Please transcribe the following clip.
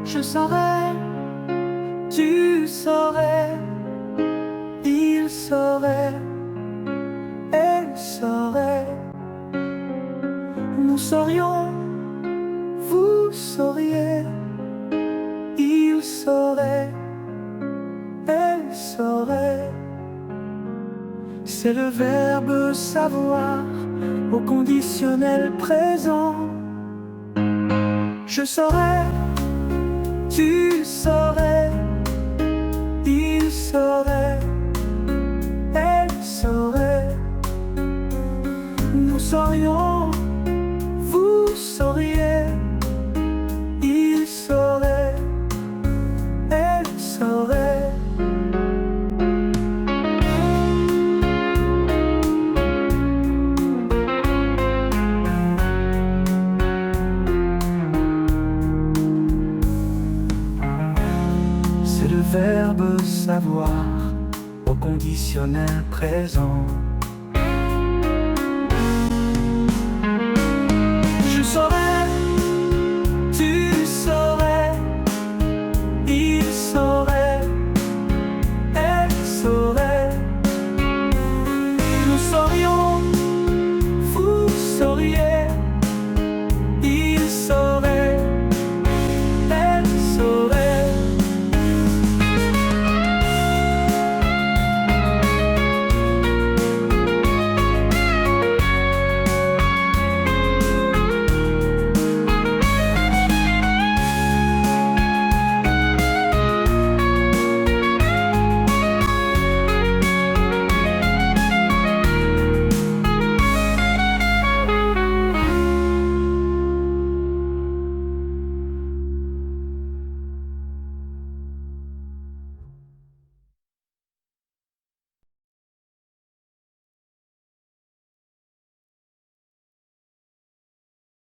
Je saurais, tu saurais, il saurait, elle saurait. Nous saurions, vous sauriez, il saurait, elle saurait. C'est le verbe savoir au conditionnel présent. Je saurais, tu saurais, il saurait, elle saurait. Nous saurions, vous sauriez, il saurait, elle saurait. C'est le verbe savoir au conditionnel présent.